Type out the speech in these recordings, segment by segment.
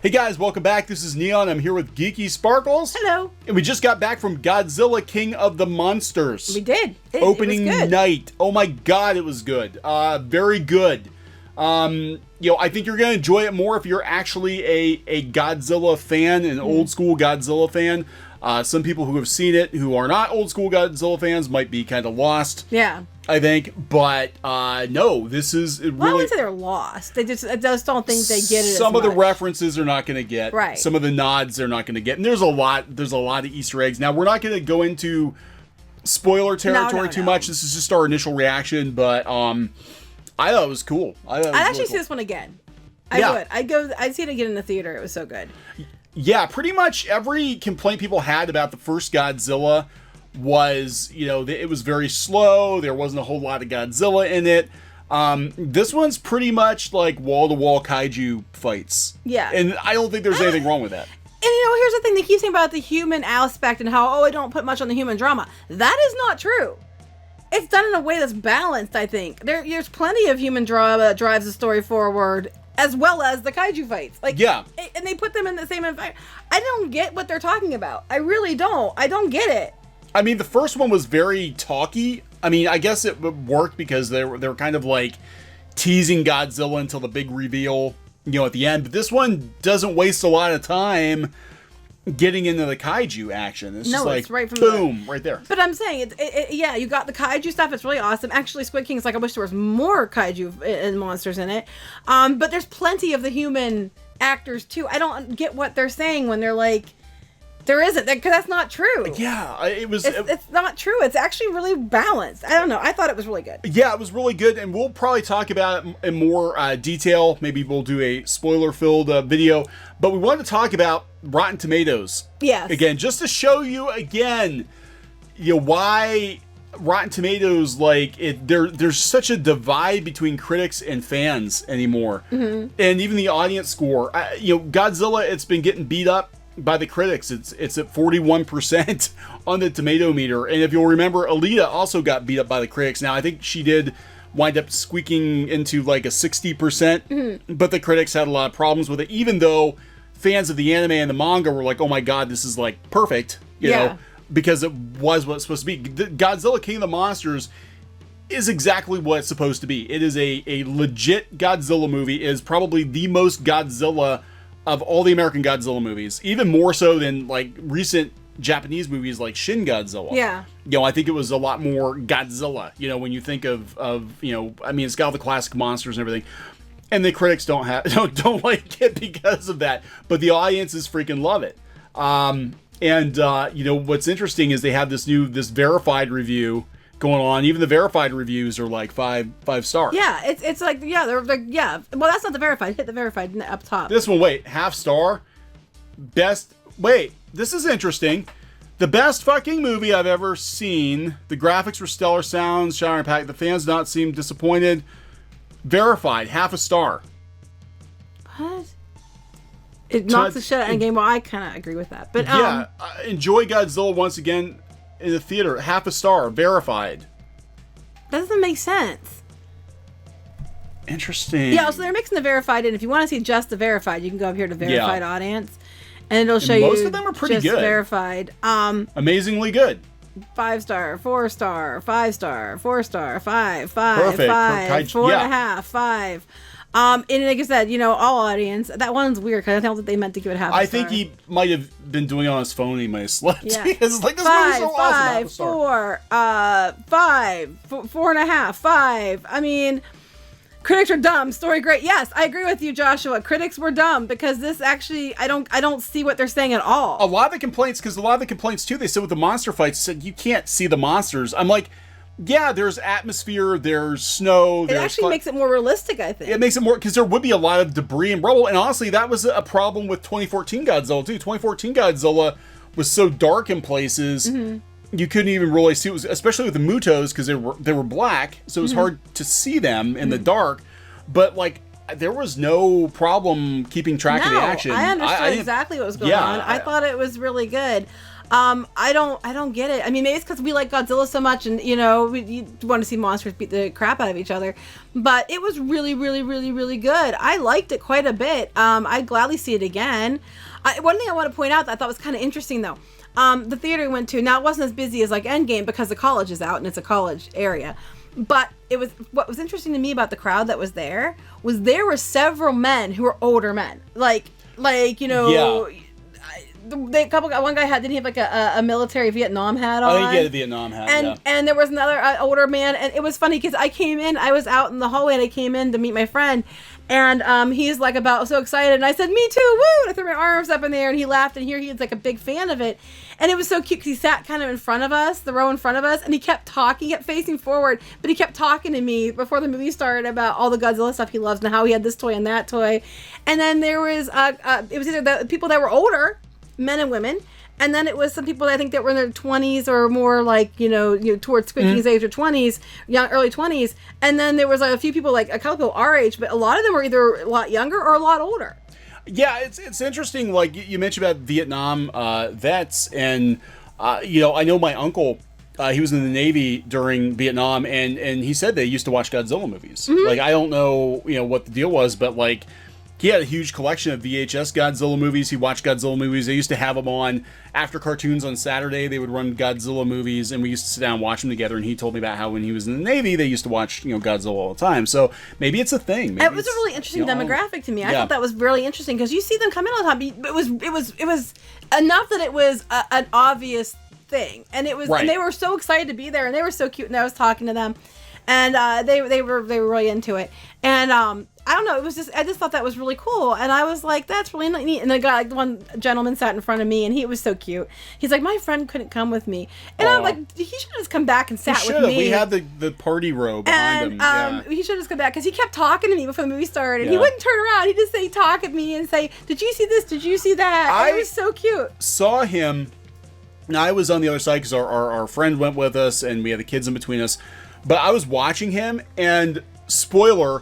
Hey guys, welcome back. This is Neon. I'm here with Geeky Sparkles. Hello. And we just got back from Godzilla King of the Monsters. We did. Opening it was good. night. Oh my god, it was good. Very good. I think you're going to enjoy it more if you're actually a Godzilla fan, an old school Godzilla fan. Some people who have seen it, who are not old school Godzilla fans, might be kind of lost. Yeah. I think, but no, this is really. Well, I wouldn't say they're lost. I just don't think they get it. Some of the references are not going to get. Right. Some of the nods they're not going to get, and there's a lot of Easter eggs. Now we're not going to go into spoiler territory too much. This is just our initial reaction, but I thought it was cool. I'd actually see this one again. I would. I'd see it again in the theater. It was so good. Yeah, pretty much every complaint people had about the first Godzilla was, it was very slow. There wasn't a whole lot of Godzilla in it. This one's pretty much like wall-to-wall kaiju fights. Yeah. And I don't think there's anything wrong with that. And here's the thing. They keep saying about the human aspect and how, I don't put much on the human drama. That is not true. It's done in a way that's balanced, I think. There's plenty of human drama that drives the story forward, as well as the kaiju fights. And they put them in the same environment. I don't get what they're talking about. I really don't. I don't get it. I mean, the first one was very talky. I mean, I guess it worked because they were kind of like teasing Godzilla until the big reveal, at the end. But this one doesn't waste a lot of time getting into the kaiju action. It's just like, it's right from boom, right there. But I'm saying, yeah, you got the kaiju stuff. It's really awesome. Actually, Squid King is like, I wish there was more kaiju and monsters in it. But there's plenty of the human actors too. I don't get what they're saying when they're like, there isn't, because that's not true. Yeah, it's not true. It's actually really balanced. I don't know. I thought it was really good. Yeah, it was really good, and we'll probably talk about it in more detail. Maybe we'll do a spoiler-filled video. But we wanted to talk about Rotten Tomatoes. Yes. Again, just to show you again, why Rotten Tomatoes, there's such a divide between critics and fans anymore. Mm-hmm. And even the audience score. Godzilla, it's been getting beat up by the critics. It's at 41% on the tomato meter. And if you'll remember, Alita also got beat up by the critics. Now, I think she did wind up squeaking into like a 60%, but the critics had a lot of problems with it, even though fans of the anime and the manga were like, oh my god, this is like perfect, you know, because it was what it's supposed to be. Godzilla King of the Monsters is exactly what it's supposed to be. It is a legit Godzilla movie. It is probably the most Godzilla of all the American Godzilla movies, even more so than like recent Japanese movies like Shin Godzilla. Yeah. I think it was a lot more Godzilla, when you think of it's got all the classic monsters and everything. And the critics don't like it because of that, but the audiences freaking love it. What's interesting is they have this verified review going on. Even the verified reviews are like five stars. Yeah, it's like, they're well, that's not the verified. Hit the verified up top. This one, wait, half star. This is interesting. The best fucking movie I've ever seen. The graphics were stellar, sounds, shower impact. The fans not seem disappointed. Verified, half a star. What? It knocks the shit out of the game. Well, I kind of agree with that. But enjoy Godzilla once again in the theater. Half a star, verified. That doesn't make sense. Interesting. Yeah, so they're mixing the verified in. If you want to see just the verified, you can go up here to verified audience, and it'll show you. Most of them are pretty good. Verified. Amazingly good. 5 star, 4 star, 5 star, 4 star, 5, 5, Perfect. 5, 4.5, 5. And like I said, all audience. That one's weird because I don't think they meant to give it half a star. I think he might have been doing it on his phone. He might have slept. Yeah. It's like, this movie's so awesome. 4, 5, 4.5, 5. I mean, critics are dumb. Story great. Yes, I agree with you, Joshua. Critics were dumb because this actually, I don't see what they're saying at all. A lot of the complaints too, they said with the monster fights, said you can't see the monsters. I'm like, yeah, there's atmosphere, there's snow. It actually makes it more realistic, I think. It makes it more, because there would be a lot of debris and rubble. And honestly, that was a problem with 2014 Godzilla, too. 2014 Godzilla was so dark in places, you couldn't even really see. It was, especially with the Mutos, because they were black, so it was hard to see them in the dark. But, there was no problem keeping track of the action. I understood exactly what was going on. I thought it was really good. I don't get it. I mean, maybe it's because we like Godzilla so much, and you want to see monsters beat the crap out of each other. But it was really, really, really, really good. I liked it quite a bit. I'd gladly see it again. One thing I want to point out that I thought was kind of interesting, though. The theater we went to, now it wasn't as busy as like Endgame because the college is out and it's a college area. But what was interesting to me about the crowd that was there were several men who were older men, like Yeah. One guy didn't he have like a military Vietnam hat on? I think he had a Vietnam hat. And there was another older man, and it was funny because I was out in the hallway and I came in to meet my friend, and he's like about so excited, and I said, "Me too, woo!" And I threw my arms up in the air, and he laughed, and here he was like a big fan of it, and it was so cute because he sat kind of in front of us, the row in front of us, and he kept talking, kept facing forward, but he kept talking to me before the movie started about all the Godzilla stuff he loves and how he had this toy and that toy, and then there was it was either the people that were older, men and women, and then it was some people I think that were in their 20s or more like towards Squid King's age or 20s, early 20s, and then there was like a few people, like a couple people our age, but a lot of them were either a lot younger or a lot older. Yeah, it's interesting. Like you mentioned about Vietnam vets, and I know my uncle. He was in the Navy during Vietnam, and he said they used to watch Godzilla movies. Mm-hmm. Like I don't know what the deal was, but like. He had a huge collection of VHS Godzilla movies. He watched Godzilla movies. They used to have them on after cartoons on Saturday. They would run Godzilla movies, and we used to sit down and watch them together. And he told me about how when he was in the Navy, they used to watch Godzilla all the time. So maybe it's a thing. Maybe it was a really interesting demographic to me. I thought that was really interesting because you see them come in all the time. But it was enough that it was an obvious thing, and it was, right. And they were so excited to be there, and they were so cute. And I was talking to them, and they were really into it, and I don't know. I just thought that was really cool, and I was like, "That's really neat." And the guy, like one gentleman, sat in front of me, and he was so cute. He's like, "My friend couldn't come with me," and I'm like, "He should have just come back and sat with me." We had the party row behind him. Yeah. He should have just come back because he kept talking to me before the movie started. Yeah. He wouldn't turn around. He'd just say, talk at me and say, "Did you see this? Did you see that?" It was so cute. Saw him. Now I was on the other side because our friend went with us, and we had the kids in between us. But I was watching him, and spoiler.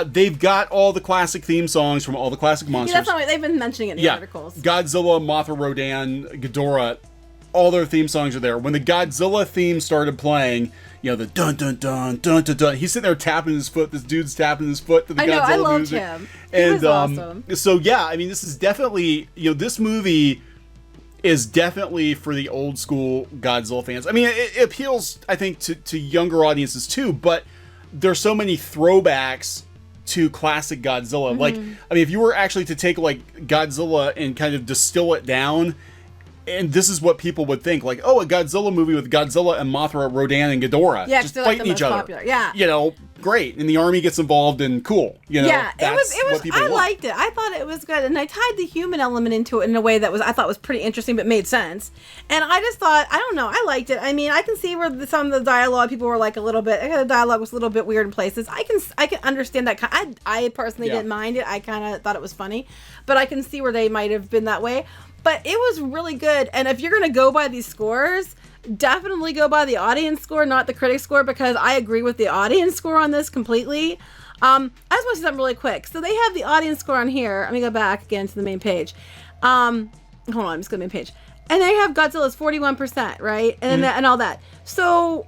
They've got all the classic theme songs from all the classic monsters. Yeah, that's not, they've been mentioning it in the articles. Godzilla, Mothra, Rodan, Ghidorah, all their theme songs are there. When the Godzilla theme started playing, the dun dun dun dun dun dun, he's sitting there tapping his foot. This dude's tapping his foot to the Godzilla music. I loved him. He was awesome. So yeah, I mean, this is definitely this movie is definitely for the old school Godzilla fans. I mean, it appeals, I think, to younger audiences too, but there's so many throwbacks to classic Godzilla. Like, I mean, if you were actually to take like Godzilla and kind of distill it down, and this is what people would think, like, oh, a Godzilla movie with Godzilla and Mothra, Rodan, and Ghidorah just fighting each other. Popular. Yeah. Great. And the army gets involved, and cool. Yeah, it was. I want. liked it. I thought it was good, and I tied the human element into it in a way that I thought was pretty interesting, but made sense. And I just thought, I don't know, I liked it. I mean, I can see where some of the dialogue people were like a little bit. The dialogue was a little bit weird in places. I can understand that. I personally didn't mind it. I kind of thought it was funny, but I can see where they might have been that way. But it was really good, and if you're gonna go by these scores, definitely go by the audience score, not the critic score, because I agree with the audience score on this completely. I just want to say something really quick. So they have the audience score on here. Let me go back again to the main page. Hold on, I'm just going to the main page. And they have Godzilla's 41%, right? And and all that. So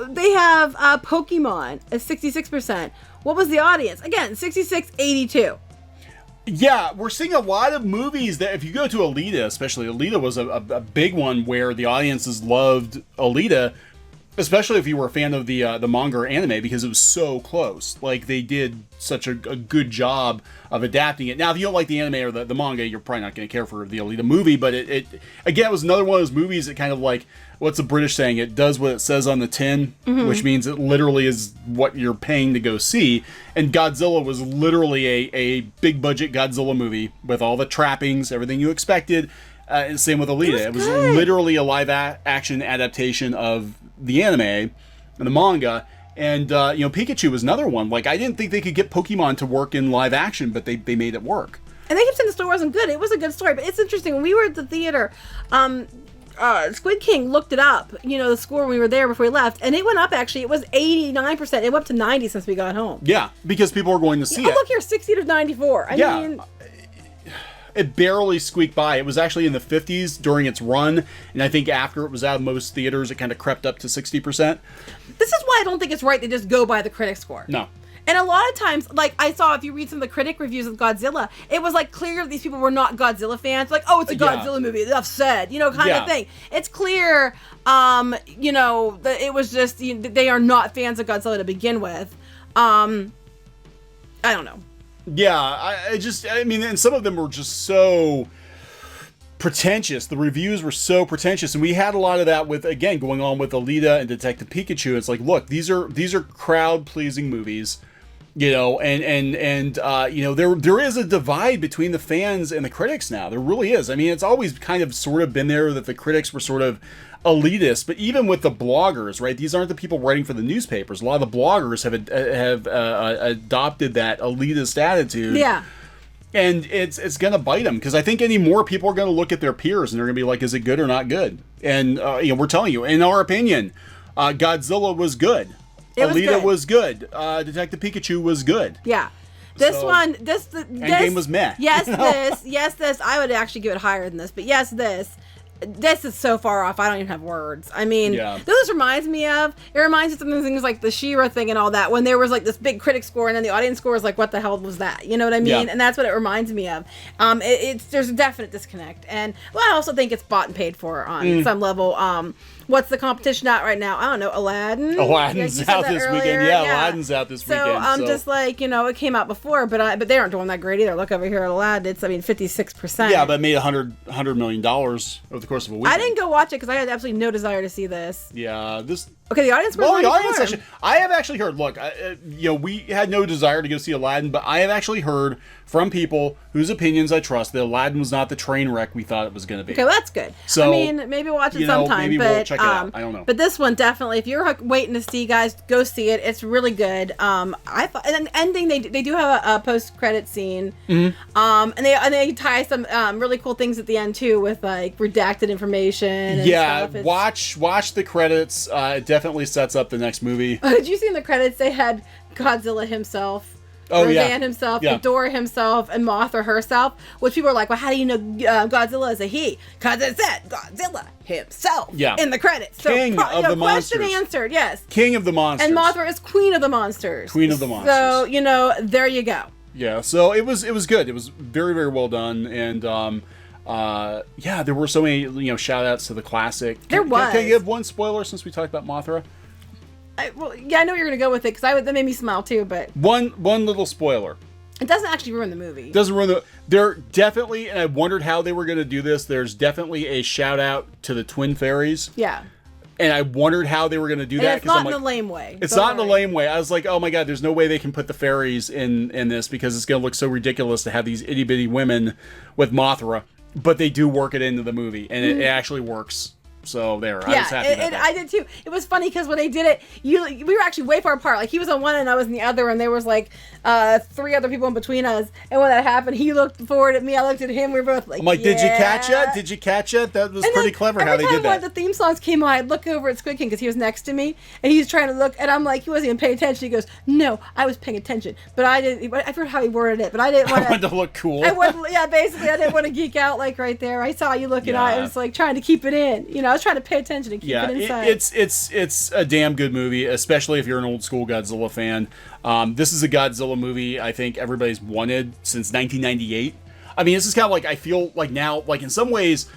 they have Pokemon at 66%. What was the audience? Again, 66-82. Yeah, we're seeing a lot of movies that, if you go to Alita, especially, Alita was a big one where the audiences loved Alita, especially if you were a fan of the manga or anime, because it was so close. Like, they did such a good job of adapting it. Now, if you don't like the anime or the manga, you're probably not going to care for the Alita movie, but it again, was another one of those movies that kind of like, what's the British saying? It does what it says on the tin, which means it literally is what you're paying to go see. And Godzilla was literally a big budget Godzilla movie with all the trappings, everything you expected. And same with Alita. It was literally a live action adaptation of the anime and the manga. And, Pikachu was another one. Like, I didn't think they could get Pokemon to work in live action, but they made it work. And they kept saying the story wasn't good. It was a good story, but it's interesting. When we were at the theater, Squid King looked it up, the score when we were there before we left, and it went up, actually. It was 89%. It went up to 90 since we got home. Yeah, because people were going to see it. Oh, look here, 60 to 94. I mean... It barely squeaked by. It was actually in the 50s during its run, and I think after it was out of most theaters, it kind of crept up to 60%. This is why I don't think it's right to just go by the critic score. No. And a lot of times, like I saw, if you read some of the critic reviews of Godzilla, it was like clear these people were not Godzilla fans. Like, oh, it's a Godzilla movie, enough said, kind of thing. It's clear, that it was just, they are not fans of Godzilla to begin with. I don't know. Yeah, I mean, and some of them were just so pretentious. The reviews were so pretentious, and we had a lot of that with, again, going on with Alita and Detective Pikachu. It's like, look, these are crowd-pleasing movies. There is a divide between the fans and the critics now. There really is. I mean, it's always kind of sort of been there that the critics were sort of elitist, but even with the bloggers, right? These aren't the people writing for the newspapers. A lot of the bloggers have adopted that elitist attitude. Yeah. And it's going to bite them, because I think anymore people are going to look at their peers and they're going to be like, is it good or not good? And, we're telling you, in our opinion, Godzilla was good. Alita was good. Detective Pikachu was good. Yeah. Endgame was meh. Yes, this. I would actually give it higher than this, but yes, this is so far off. I don't even have words. I mean, this reminds me of some things like the She-Ra thing and all that, when there was like this big critic score and then the audience score was like, what the hell was that? You know what I mean? Yeah. And that's what it reminds me of. There's a definite disconnect. And I also think it's bought and paid for on some level. What's the competition at right now? I don't know. Aladdin? Aladdin's out this weekend. Yeah, Aladdin's out this weekend. So just like, it came out before, but they aren't doing that great either. Look over here at Aladdin. It's, 56%. Yeah, but it made $100 million over the course of a week. I didn't go watch it because I had absolutely no desire to see this. Yeah, Okay, the audience. Actually, I have actually heard. Look, we had no desire to go see Aladdin, but I have actually heard from people whose opinions I trust that Aladdin was not the train wreck we thought it was going to be. Okay, well, that's good. So, I mean, maybe watch it sometime. Maybe we'll check it out. I don't know. But this one definitely, if you're waiting to see, guys, go see it. It's really good. I thought, and then ending, they do have a post-credit scene. Mm-hmm. And they tie some really cool things at the end too, with like redacted information. And stuff. Watch the credits. It definitely sets up the next movie. Did you see in the credits they had Godzilla himself? Rodan himself, Ghidorah himself, and Mothra herself, which people are like, well, how do you know Godzilla is a he? Because it said Godzilla himself in the credits. So, King of the monsters. Question answered, yes. King of the monsters. And Mothra is queen of the monsters. Queen of the monsters. So, there you go. Yeah, so it was good. It was very, very well done. And, there were so many, shout-outs to the classic. There was. Can I give one spoiler since we talked about Mothra? I know you're going to go with it, because that made me smile too, but... One little spoiler. It doesn't actually ruin the movie. It doesn't ruin There definitely, and I wondered how they were going to do this, there's definitely a shout-out to the Twin Fairies. Yeah. And I wondered how they were going to do that. It's not in the lame way. It's not in the lame way. I was like, oh my god, there's no way they can put the fairies in this, because it's going to look so ridiculous to have these itty-bitty women with Mothra. But they do work it into the movie, and it actually works. So there, I was happy about that. I did too. It was funny because when they did it, we were actually way far apart. Like, he was on one and I was in the other, and there was like 3 other people in between us. And when that happened, he looked forward at me, I looked at him. We were both like, I'm like, did you catch it? Did you catch it? That was pretty clever how they did that. Every time the theme songs came on, I'd look over at Squid King because he was next to me, and he's trying to look, and I'm like, he wasn't even paying attention. He goes, no, I was paying attention, but I didn't. I forgot how he worded it, but I didn't want I wanted to look cool. Basically, I didn't want to geek out like right there. I saw you looking. I was like trying to keep it in. I was trying to pay attention and keep it inside. It's a damn good movie, especially if you're an old school Godzilla fan. This is a Godzilla movie I think everybody's wanted since 1998. I mean, this is kind of like, I feel like now, like in some ways,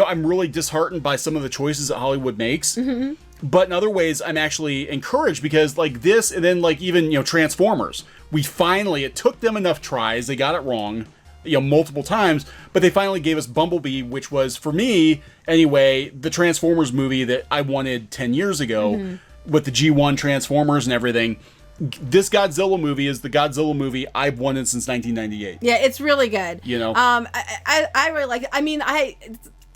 I'm really disheartened by some of the choices that Hollywood makes. Mm-hmm. But in other ways, I'm actually encouraged, because like this, and then like even, Transformers, it took them enough tries, they got it wrong, multiple times, but they finally gave us Bumblebee, which was, for me anyway, the Transformers movie that I wanted 10 years ago, with the G1 Transformers and everything. This Godzilla movie is the Godzilla movie I've wanted since 1998. Yeah, it's really good. I really like it. I mean, there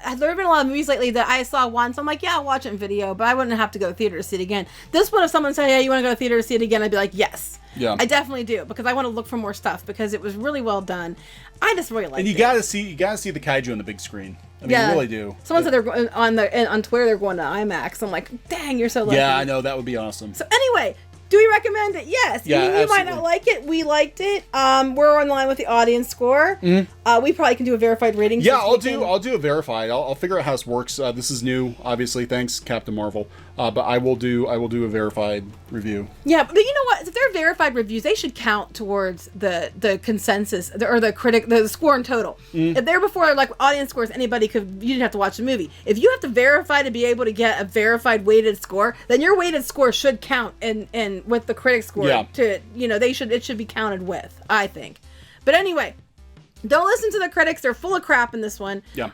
have been a lot of movies lately that I saw once. I'm like, yeah, I'll watch it in video, but I wouldn't have to go to theater to see it again. This one, if someone said, yeah, you want to go to theater to see it again, I'd be like, yes. Yeah. I definitely do, because I want to look for more stuff, because it was really well done. I just really liked it. And you gotta see the kaiju on the big screen. I mean, you really do. Someone said they're going on Twitter, they're going to IMAX. I'm like, dang, you're so lucky. Yeah, I know, that would be awesome. So anyway, Do we recommend it? Yes. Yeah, you might not like it. We liked it. We're on line with the audience score. We probably can do a verified rating. Yeah, I'll do a verified. I'll figure out how this works. This is new, obviously. Thanks, Captain Marvel. But I will do a verified review. Yeah, but you know what? If they're verified reviews, they should count towards the consensus or the score in total. If they're before like audience scores, anybody could. You didn't have to watch the movie. If you have to verify to be able to get a verified weighted score, then your weighted score should count and with the critic score. Yeah. To it should be counted with. I think. But anyway. Don't listen to the critics. They're full of crap in this one. Yeah.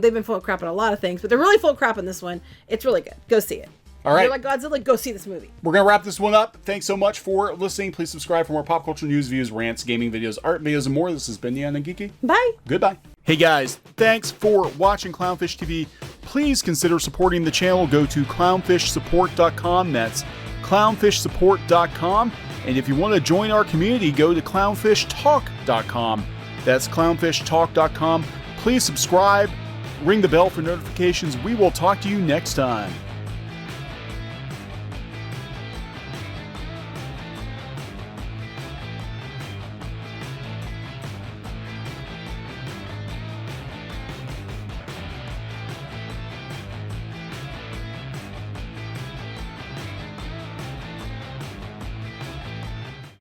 They've been full of crap in a lot of things, but they're really full of crap in this one. It's really good. Go see it. All right. If you like Godzilla, go see this movie. We're going to wrap this one up. Thanks so much for listening. Please subscribe for more pop culture news, views, rants, gaming videos, art videos, and more. This has been Neon and Geeky. Bye. Goodbye. Hey guys, thanks for watching Clownfish TV. Please consider supporting the channel. Go to clownfishsupport.com. That's clownfishsupport.com. And if you want to join our community, go to clownfishtalk.com. That's clownfishtalk.com. Please subscribe, ring the bell for notifications. We will talk to you next time.